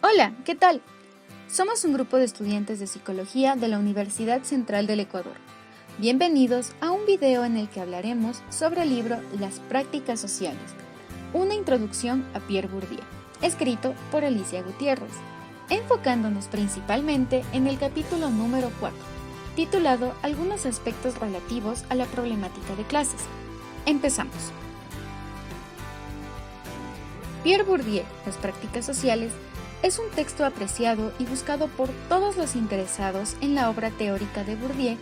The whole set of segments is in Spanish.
Hola, ¿qué tal? Somos un grupo de estudiantes de psicología de la Universidad Central del Ecuador. Bienvenidos a un video en el que hablaremos sobre el libro Las prácticas sociales, una introducción a Pierre Bourdieu, escrito por Alicia Gutiérrez, enfocándonos principalmente en el capítulo número 4, titulado Algunos aspectos relativos a la problemática de clases. Empezamos. Pierre Bourdieu, Las prácticas sociales, es un texto apreciado y buscado por todos los interesados en la obra teórica de Bourdieu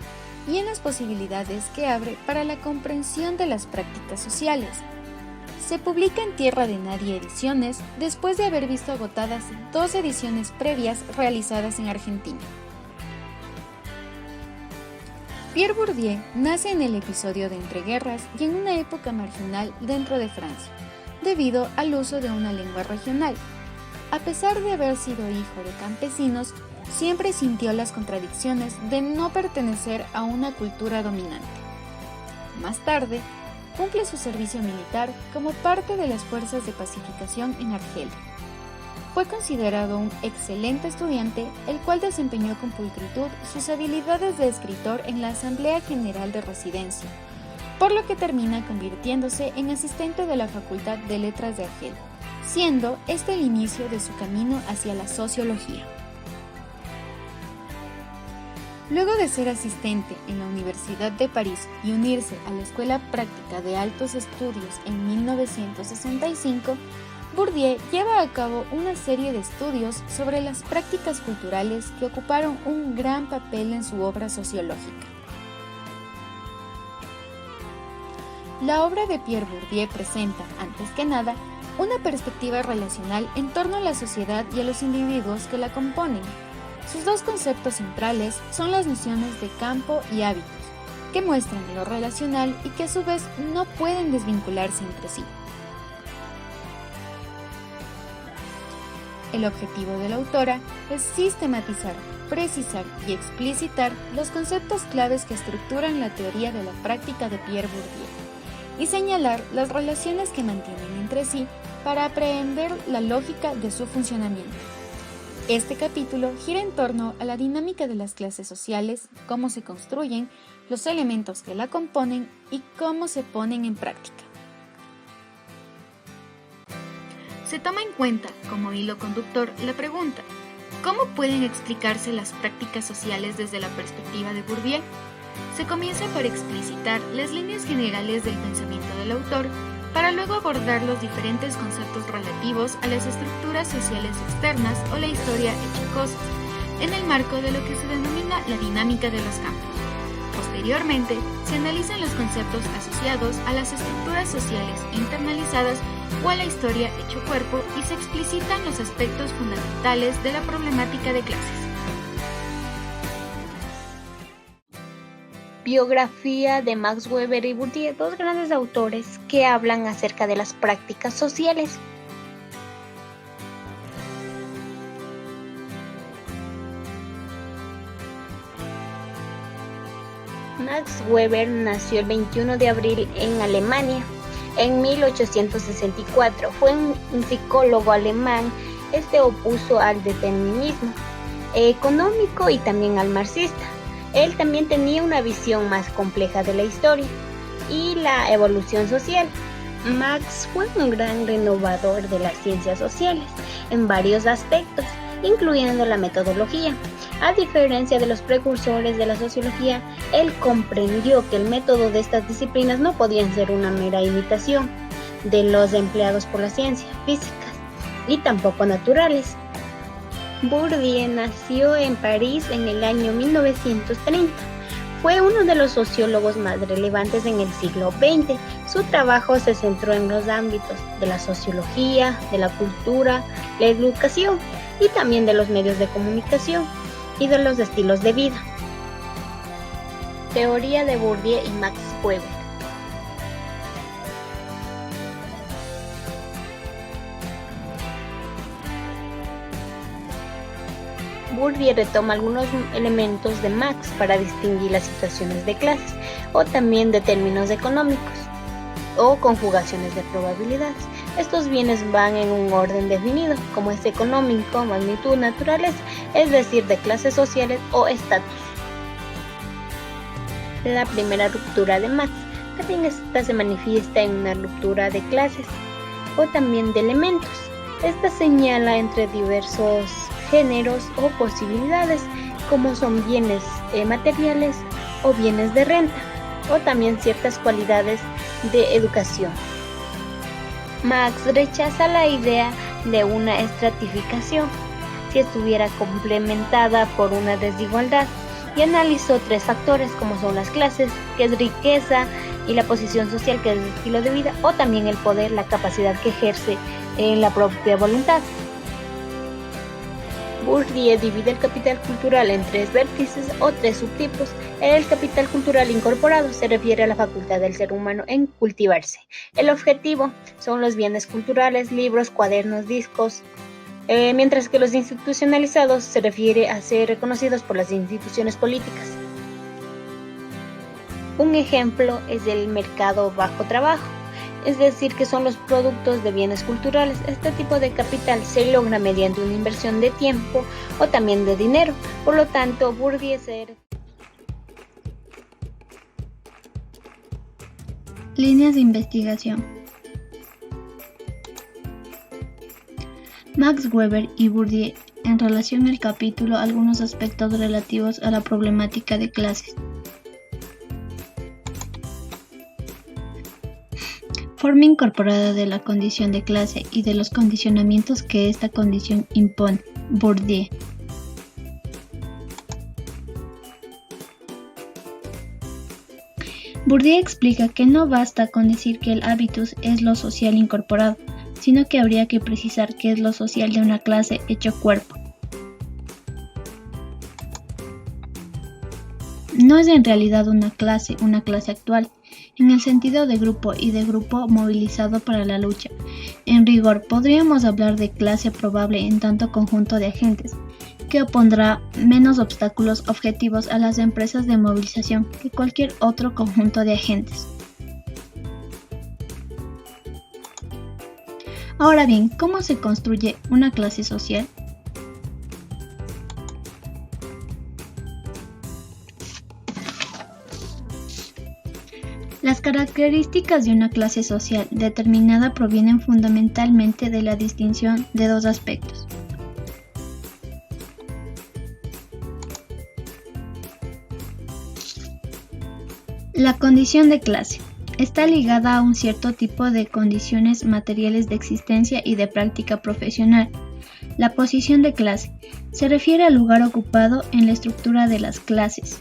y en las posibilidades que abre para la comprensión de las prácticas sociales. Se publica en Tierra de Nadie Ediciones después de haber visto agotadas 2 ediciones previas realizadas en Argentina. Pierre Bourdieu nace en el episodio de entreguerras y en una época marginal dentro de Francia, debido al uso de una lengua regional. A pesar de haber sido hijo de campesinos, siempre sintió las contradicciones de no pertenecer a una cultura dominante. Más tarde, cumple su servicio militar como parte de las fuerzas de pacificación en Argelia. Fue considerado un excelente estudiante, el cual desempeñó con pulcritud sus habilidades de escritor en la Asamblea General de Residencia, por lo que termina convirtiéndose en asistente de la Facultad de Letras de Argel, siendo este el inicio de su camino hacia la sociología. Luego de ser asistente en la Universidad de París y unirse a la Escuela Práctica de Altos Estudios en 1965, Bourdieu lleva a cabo una serie de estudios sobre las prácticas culturales que ocuparon un gran papel en su obra sociológica. La obra de Pierre Bourdieu presenta, antes que nada, una perspectiva relacional en torno a la sociedad y a los individuos que la componen. Sus 2 conceptos centrales son las nociones de campo y hábitos, que muestran lo relacional y que a su vez no pueden desvincularse entre sí. El objetivo de la autora es sistematizar, precisar y explicitar los conceptos claves que estructuran la teoría de la práctica de Pierre Bourdieu y señalar las relaciones que mantienen entre sí para aprehender la lógica de su funcionamiento. Este capítulo gira en torno a la dinámica de las clases sociales, cómo se construyen, los elementos que la componen y cómo se ponen en práctica. Se toma en cuenta como hilo conductor la pregunta: ¿cómo pueden explicarse las prácticas sociales desde la perspectiva de Bourdieu? Se comienza por explicitar las líneas generales del pensamiento del autor, para luego abordar los diferentes conceptos relativos a las estructuras sociales externas o la historia hecha cosas, en el marco de lo que se denomina la dinámica de los campos. Posteriormente, se analizan los conceptos asociados a las estructuras sociales internalizadas o a la historia hecho cuerpo y se explicitan los aspectos fundamentales de la problemática de clases. Biografía de Max Weber y Bourdieu, 2 grandes autores que hablan acerca de las prácticas sociales. Max Weber nació el 21 de abril en Alemania, en 1864. Fue un psicólogo alemán. Opuso al determinismo económico y también al marxista. Él también tenía una visión más compleja de la historia y la evolución social. Marx fue un gran renovador de las ciencias sociales en varios aspectos, incluyendo la metodología. A diferencia de los precursores de la sociología, él comprendió que el método de estas disciplinas no podían ser una mera imitación de los empleados por las ciencias físicas y tampoco naturales. Bourdieu nació en París en el año 1930. Fue uno de los sociólogos más relevantes en el siglo XX. Su trabajo se centró en los ámbitos de la sociología, de la cultura, la educación y también de los medios de comunicación y de los estilos de vida. Teoría de Bourdieu y Max Weber. Bourdieu retoma algunos elementos de Marx para distinguir las situaciones de clases o también de términos económicos. o conjugaciones de probabilidades. Estos bienes van en un orden definido, como es económico, magnitud, naturaleza, es decir, de clases sociales o estatus. La primera ruptura de Marx. También esta se manifiesta en una ruptura de clases o también de elementos. Esta señala entre diversos géneros o posibilidades, como son bienes materiales o bienes de renta, o también ciertas cualidades de educación. Marx rechaza la idea de una estratificación si estuviera complementada por una desigualdad y analizó tres factores como son las clases, que es riqueza, y la posición social, que es el estilo de vida, o también el poder, la capacidad que ejerce en la propia voluntad. Bourdieu divide el capital cultural en tres vértices o tres subtipos. El capital cultural incorporado se refiere a la facultad del ser humano en cultivarse. El objetivo son los bienes culturales, libros, cuadernos, discos, mientras que los institucionalizados se refiere a ser reconocidos por las instituciones políticas. Un ejemplo es el mercado bajo trabajo, es decir, que son los productos de bienes culturales. Este tipo de capital se logra mediante una inversión de tiempo o también de dinero. Por lo tanto, Bourdieu Líneas de investigación. Max Weber y Bourdieu en relación al capítulo algunos aspectos relativos a la problemática de clases. Forma incorporada de la condición de clase y de los condicionamientos que esta condición impone. Bourdieu. Bourdieu explica que no basta con decir que el hábitus es lo social incorporado, sino que habría que precisar qué es lo social de una clase hecho cuerpo. No es en realidad una clase actual, en el sentido de grupo y de grupo movilizado para la lucha. En rigor, podríamos hablar de clase probable en tanto conjunto de agentes, que opondrá menos obstáculos objetivos a las empresas de movilización que cualquier otro conjunto de agentes. Ahora bien, ¿cómo se construye una clase social? Las características de una clase social determinada provienen fundamentalmente de la distinción de dos aspectos. La condición de clase está ligada a un cierto tipo de condiciones materiales de existencia y de práctica profesional. La posición de clase se refiere al lugar ocupado en la estructura de las clases.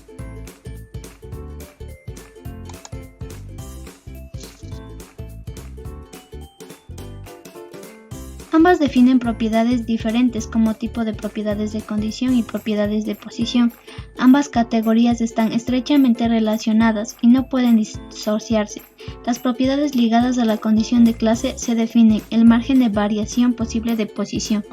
Ambas definen propiedades diferentes como tipo de propiedades de condición y propiedades de posición. Ambas categorías están estrechamente relacionadas y no pueden disociarse. Las propiedades ligadas a la condición de clase se definen el margen de variación posible de posición.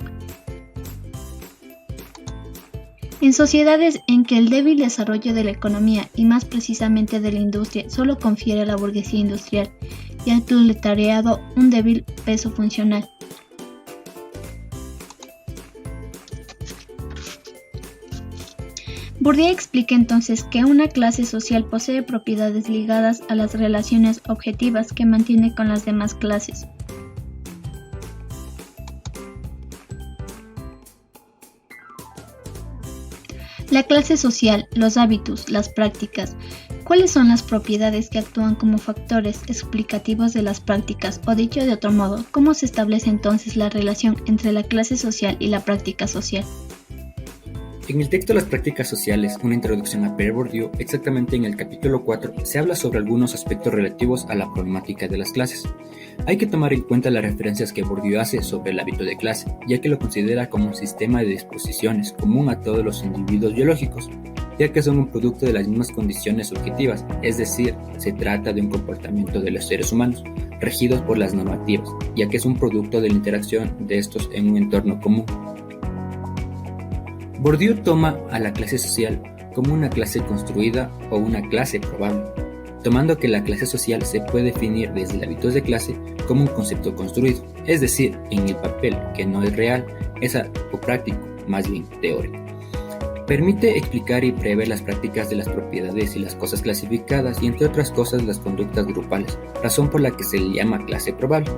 En sociedades en que el débil desarrollo de la economía y más precisamente de la industria solo confiere a la burguesía industrial y al proletariado un débil peso funcional. Bourdieu explica entonces que una clase social posee propiedades ligadas a las relaciones objetivas que mantiene con las demás clases. La clase social, los hábitos, las prácticas. ¿Cuáles son las propiedades que actúan como factores explicativos de las prácticas? O dicho de otro modo, ¿cómo se establece entonces la relación entre la clase social y la práctica social? En el texto Las prácticas sociales, una introducción a Pierre Bourdieu, exactamente en el capítulo 4, se habla sobre algunos aspectos relativos a la problemática de las clases. Hay que tomar en cuenta las referencias que Bourdieu hace sobre el hábito de clase, ya que lo considera como un sistema de disposiciones común a todos los individuos biológicos, ya que son un producto de las mismas condiciones objetivas, es decir, se trata de un comportamiento de los seres humanos, regidos por las normativas, ya que es un producto de la interacción de estos en un entorno común. Bourdieu toma a la clase social como una clase construida o una clase probable. tomando que la clase social se puede definir desde el hábitos de clase como un concepto construido, es decir, en el papel, que no es real, es algo práctico, más bien teórico. Permite explicar y prever las prácticas de las propiedades y las cosas clasificadas y entre otras cosas las conductas grupales, razón por la que se le llama clase probable.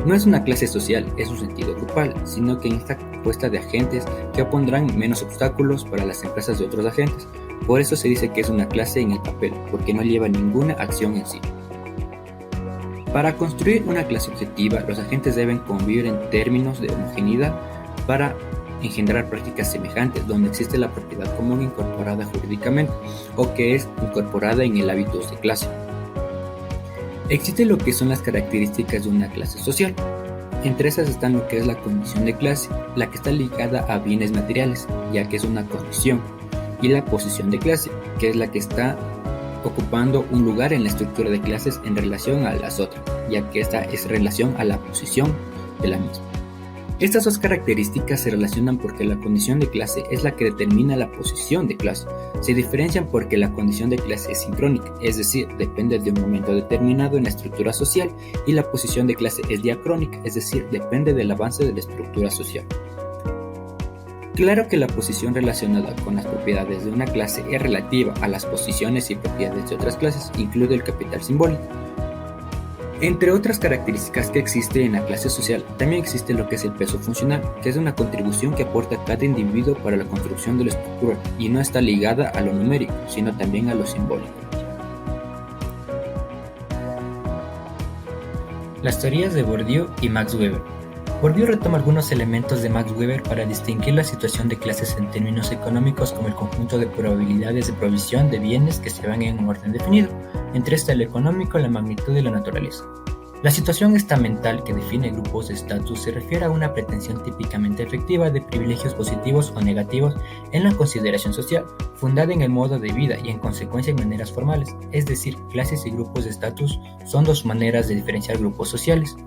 No es una clase social, es un sentido grupal, sino que está compuesta de agentes que opondrán menos obstáculos para las empresas de otros agentes. Por eso se dice que es una clase en el papel, porque no lleva ninguna acción en sí. Para construir una clase objetiva, los agentes deben convivir en términos de homogeneidad para engendrar prácticas semejantes, donde existe la propiedad común incorporada jurídicamente, o que es incorporada en el hábitos de clase. Existe lo que son las características de una clase social. Entre esas están lo que es la condición de clase, la que está ligada a bienes materiales, ya que es una condición, y la posición de clase, que es la que está ocupando un lugar en la estructura de clases en relación a las otras, ya que esta es relación a la posición de la misma. Estas dos características se relacionan porque la condición de clase es la que determina la posición de clase. Se diferencian porque la condición de clase es sincrónica, es decir, depende de un momento determinado en la estructura social, y la posición de clase es diacrónica, es decir, depende del avance de la estructura social. Claro que la posición relacionada con las propiedades de una clase es relativa a las posiciones y propiedades de otras clases, incluido el capital simbólico. Entre otras características que existe en la clase social, también existe lo que es el peso funcional, que es una contribución que aporta cada individuo para la construcción de la estructura y no está ligada a lo numérico, sino también a lo simbólico. Las teorías de Bourdieu y Max Weber. Bourdieu retoma algunos elementos de Max Weber para distinguir la situación de clases en términos económicos como el conjunto de probabilidades de provisión de bienes que se van en un orden definido, entre este el económico, la magnitud y la naturaleza. La situación estamental que define grupos de estatus se refiere a una pretensión típicamente efectiva de privilegios positivos o negativos en la consideración social, fundada en el modo de vida y en consecuencia en maneras formales, es decir, clases y grupos de estatus son dos maneras de diferenciar grupos sociales.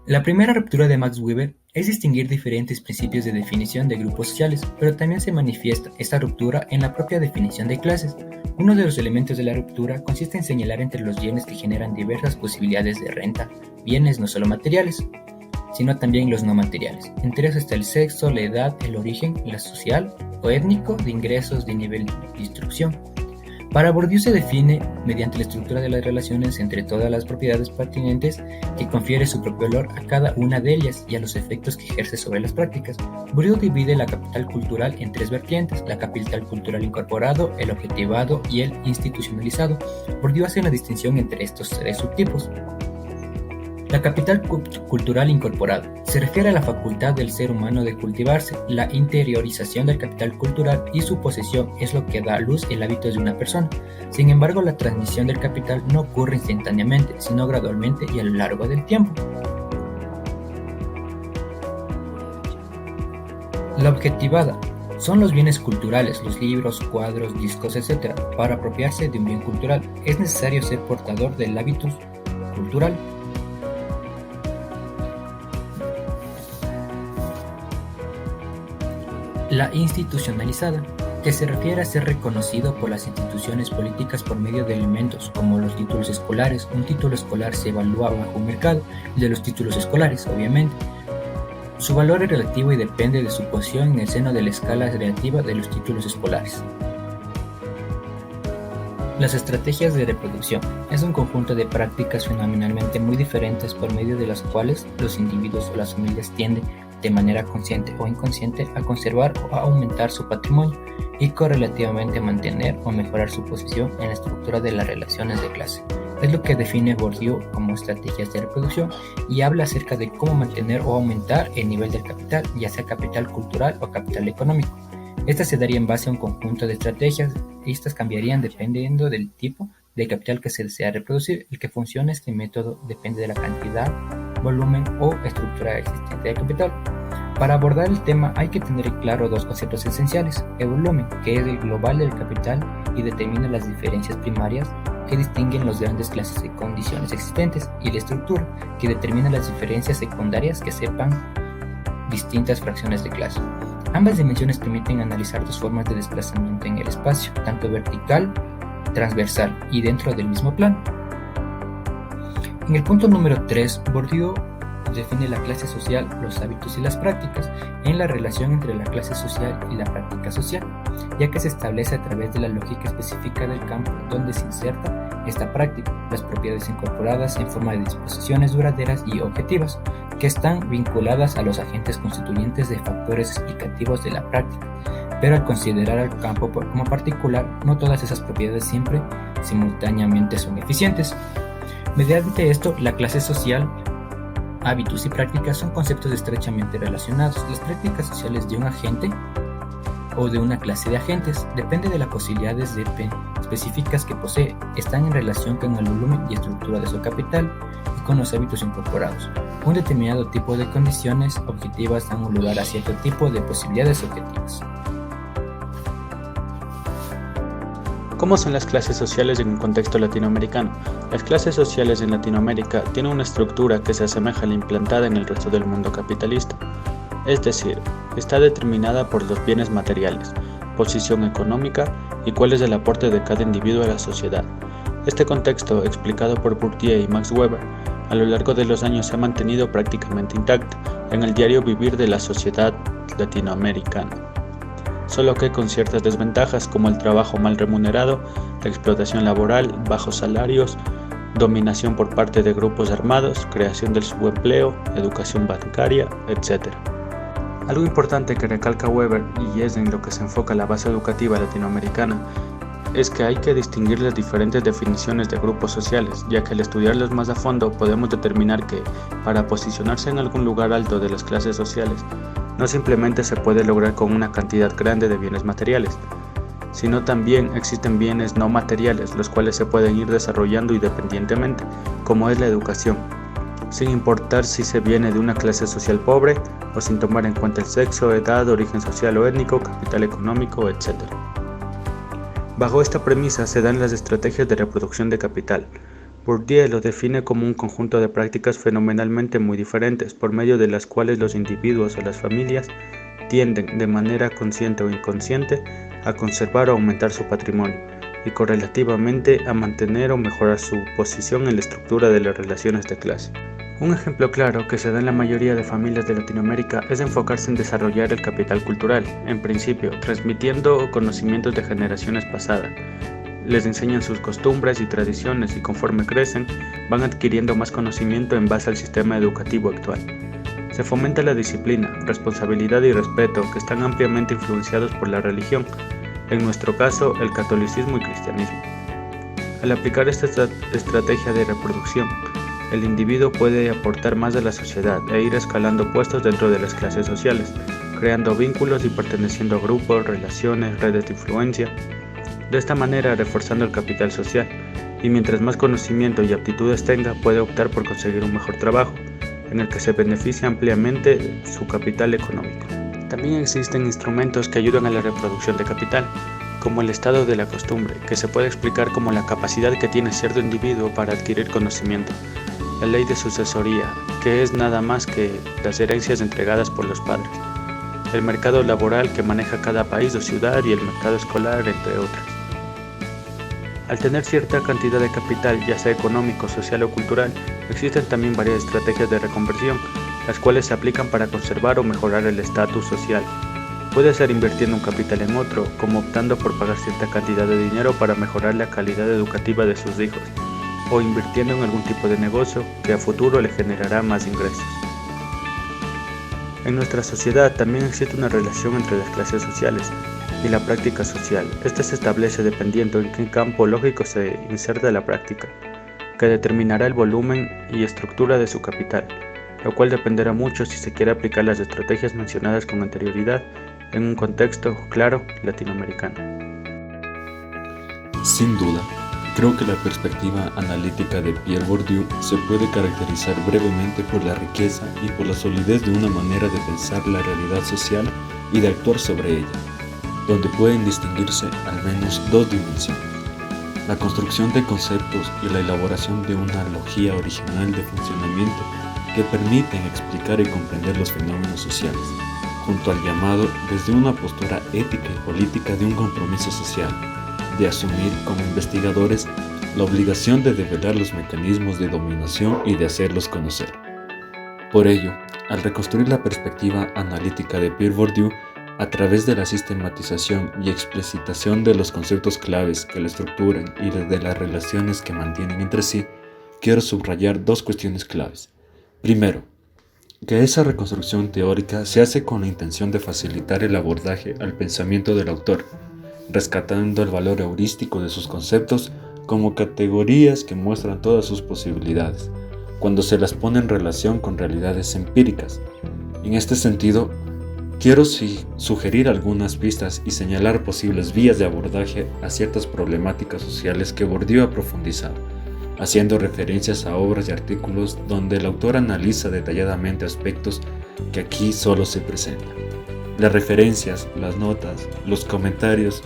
La primera ruptura de Max Weber es distinguir diferentes principios de definición de grupos sociales, pero también se manifiesta esta ruptura en la propia definición de clases. Uno de los elementos de la ruptura consiste en señalar entre los bienes que generan diversas posibilidades de renta, bienes no solo materiales, sino también los no materiales. Entre ellos está el sexo, la edad, el origen, la social o étnico, de ingresos, de nivel de instrucción. Para Bourdieu se define mediante la estructura de las relaciones entre todas las propiedades pertinentes que confiere su propio valor a cada una de ellas y a los efectos que ejerce sobre las prácticas. Bourdieu divide la capital cultural en tres vertientes: la capital cultural incorporado, el objetivado y el institucionalizado. Bourdieu hace una distinción entre estos tres subtipos. La capital cultural incorporada se refiere a la facultad del ser humano de cultivarse. La interiorización del capital cultural y su posesión es lo que da a luz el hábito de una persona. Sin embargo, la transmisión del capital no ocurre instantáneamente, sino gradualmente y a lo largo del tiempo. La objetivada son los bienes culturales, los libros, cuadros, discos, etc. Para apropiarse de un bien cultural es necesario ser portador del hábitus cultural. La institucionalizada, que se refiere a ser reconocido por las instituciones políticas por medio de elementos como los títulos escolares. Un título escolar se evalúa bajo un mercado, el de los títulos escolares, obviamente. Su valor es relativo y depende de su posición en el seno de la escala relativa de los títulos escolares. Las estrategias de reproducción es un conjunto de prácticas fenomenalmente muy diferentes por medio de las cuales los individuos o las familias tienden, de manera consciente o inconsciente, a conservar o a aumentar su patrimonio y correlativamente mantener o mejorar su posición en la estructura de las relaciones de clase. Es lo que define Bourdieu como estrategias de reproducción y habla acerca de cómo mantener o aumentar el nivel del capital, ya sea capital cultural o capital económico. Esta se daría en base a un conjunto de estrategias y estas cambiarían dependiendo del tipo de capital que se desea reproducir. El que funciona este método depende de la cantidad, volumen o estructura existente de capital. Para abordar el tema hay que tener claro dos conceptos esenciales: el volumen, que es el global del capital y determina las diferencias primarias que distinguen las grandes clases de condiciones existentes, y la estructura, que determina las diferencias secundarias que sepan distintas fracciones de clase. Ambas dimensiones permiten analizar dos formas de desplazamiento en el espacio, tanto vertical transversal y dentro del mismo plano. En el punto número 3, Bourdieu define la clase social, los hábitos y las prácticas en la relación entre la clase social y la práctica social, ya que se establece a través de la lógica específica del campo donde se inserta esta práctica, las propiedades incorporadas en forma de disposiciones duraderas y objetivas, que están vinculadas a los agentes constituyentes de factores explicativos de la práctica, pero al considerar al campo como particular, no todas esas propiedades siempre simultáneamente son eficientes. Mediante esto, la clase social, hábitos y prácticas son conceptos estrechamente relacionados. Las prácticas sociales de un agente o de una clase de agentes depende de las posibilidades específicas que posee, están en relación con el volumen y estructura de su capital y con los hábitos incorporados. Un determinado tipo de condiciones objetivas dan un lugar a cierto tipo de posibilidades objetivas. ¿Cómo son las clases sociales en un contexto latinoamericano? Las clases sociales en Latinoamérica tienen una estructura que se asemeja a la implantada en el resto del mundo capitalista. Es decir, está determinada por los bienes materiales, posición económica y cuál es el aporte de cada individuo a la sociedad. Este contexto, explicado por Bourdieu y Max Weber, a lo largo de los años se ha mantenido prácticamente intacto en el diario vivir de la sociedad latinoamericana, solo que con ciertas desventajas como el trabajo mal remunerado, la explotación laboral, bajos salarios, dominación por parte de grupos armados, creación del subempleo, educación bancaria, etc. Algo importante que recalca Weber, y es en lo que se enfoca la base educativa latinoamericana, es que hay que distinguir las diferentes definiciones de grupos sociales, ya que al estudiarlos más a fondo podemos determinar que, para posicionarse en algún lugar alto de las clases sociales, no simplemente se puede lograr con una cantidad grande de bienes materiales, sino también existen bienes no materiales, los cuales se pueden ir desarrollando independientemente, como es la educación, sin importar si se viene de una clase social pobre o sin tomar en cuenta el sexo, edad, origen social o étnico, capital económico, etc. Bajo esta premisa se dan las estrategias de reproducción de capital. Bourdieu lo define como un conjunto de prácticas fenomenalmente muy diferentes, por medio de las cuales los individuos o las familias tienden, de manera consciente o inconsciente, a conservar o aumentar su patrimonio, y correlativamente a mantener o mejorar su posición en la estructura de las relaciones de clase. Un ejemplo claro que se da en la mayoría de familias de Latinoamérica es enfocarse en desarrollar el capital cultural, en principio, transmitiendo conocimientos de generaciones pasadas. Les enseñan sus costumbres y tradiciones y conforme crecen, van adquiriendo más conocimiento en base al sistema educativo actual. Se fomenta la disciplina, responsabilidad y respeto que están ampliamente influenciados por la religión, en nuestro caso el catolicismo y cristianismo. Al aplicar esta estrategia de reproducción, el individuo puede aportar más a la sociedad e ir escalando puestos dentro de las clases sociales, creando vínculos y perteneciendo a grupos, relaciones, redes de influencia, de esta manera reforzando el capital social, y mientras más conocimiento y aptitudes tenga, puede optar por conseguir un mejor trabajo, en el que se beneficia ampliamente su capital económico. También existen instrumentos que ayudan a la reproducción de capital, como el estado de la costumbre, que se puede explicar como la capacidad que tiene cierto individuo para adquirir conocimiento, la ley de sucesoría, que es nada más que las herencias entregadas por los padres, el mercado laboral que maneja cada país o ciudad y el mercado escolar, entre otras. Al tener cierta cantidad de capital, ya sea económico, social o cultural, existen también varias estrategias de reconversión, las cuales se aplican para conservar o mejorar el estatus social. Puede ser invirtiendo un capital en otro, como optando por pagar cierta cantidad de dinero para mejorar la calidad educativa de sus hijos, o invirtiendo en algún tipo de negocio que a futuro le generará más ingresos. En nuestra sociedad también existe una relación entre las clases sociales y la práctica social. Esta se establece dependiendo en qué campo lógico se inserta la práctica, que determinará el volumen y estructura de su capital, lo cual dependerá mucho si se quiere aplicar las estrategias mencionadas con anterioridad en un contexto, claro, latinoamericano. Sin duda, creo que la perspectiva analítica de Pierre Bourdieu se puede caracterizar brevemente por la riqueza y por la solidez de una manera de pensar la realidad social y de actuar sobre ella, donde pueden distinguirse al menos dos dimensiones: la construcción de conceptos y la elaboración de una logía original de funcionamiento que permiten explicar y comprender los fenómenos sociales, junto al llamado desde una postura ética y política de un compromiso social, de asumir como investigadores la obligación de develar los mecanismos de dominación y de hacerlos conocer. Por ello, al reconstruir la perspectiva analítica de Pierre Bourdieu a través de la sistematización y explicitación de los conceptos claves que la estructuran y de las relaciones que mantienen entre sí, quiero subrayar dos cuestiones claves. Primero, que esa reconstrucción teórica se hace con la intención de facilitar el abordaje al pensamiento del autor, rescatando el valor heurístico de sus conceptos como categorías que muestran todas sus posibilidades, cuando se las pone en relación con realidades empíricas. En este sentido, quiero sugerir algunas pistas y señalar posibles vías de abordaje a ciertas problemáticas sociales que Bourdieu ha profundizado, haciendo referencias a obras y artículos donde el autor analiza detalladamente aspectos que aquí solo se presentan. Las referencias, las notas, los comentarios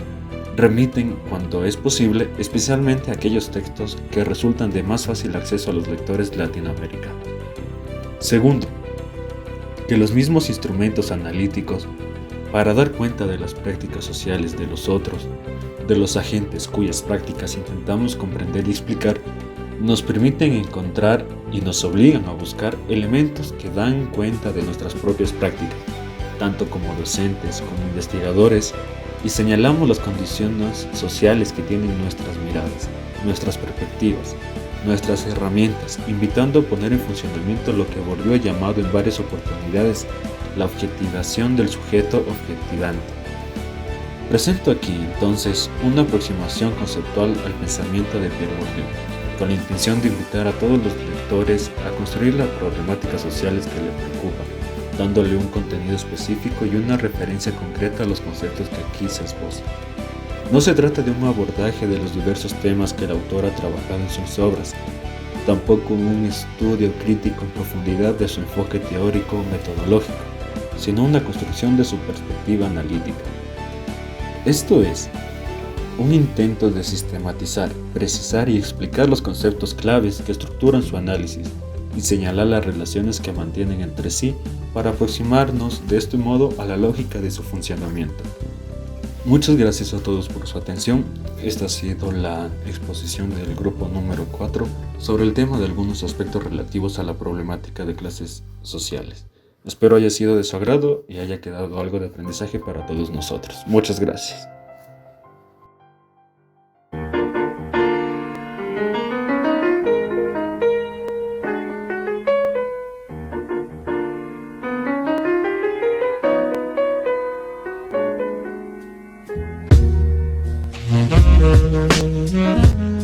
remiten, cuando es posible, especialmente a aquellos textos que resultan de más fácil acceso a los lectores latinoamericanos. Segundo, que los mismos instrumentos analíticos para dar cuenta de las prácticas sociales de los otros, de los agentes cuyas prácticas intentamos comprender y explicar, nos permiten encontrar y nos obligan a buscar elementos que dan cuenta de nuestras propias prácticas, tanto como docentes como investigadores, y señalamos las condiciones sociales que tienen nuestras miradas, nuestras perspectivas, nuestras herramientas, invitando a poner en funcionamiento lo que Bourdieu ha llamado en varias oportunidades la objetivación del sujeto objetivante. Presento aquí entonces una aproximación conceptual al pensamiento de Pierre Bourdieu, con la intención de invitar a todos los lectores a construir las problemáticas sociales que le preocupan, dándole un contenido específico y una referencia concreta a los conceptos que aquí se esbozan. No se trata de un abordaje de los diversos temas que el autor ha trabajado en sus obras, tampoco un estudio crítico en profundidad de su enfoque teórico o metodológico, sino una construcción de su perspectiva analítica. Esto es, un intento de sistematizar, precisar y explicar los conceptos claves que estructuran su análisis y señalar las relaciones que mantienen entre sí para aproximarnos de este modo a la lógica de su funcionamiento. Muchas gracias a todos por su atención. Esta ha sido la exposición del grupo número 4 sobre el tema de algunos aspectos relativos a la problemática de clases sociales. Espero haya sido de su agrado y haya quedado algo de aprendizaje para todos nosotros. Muchas gracias. Thank you.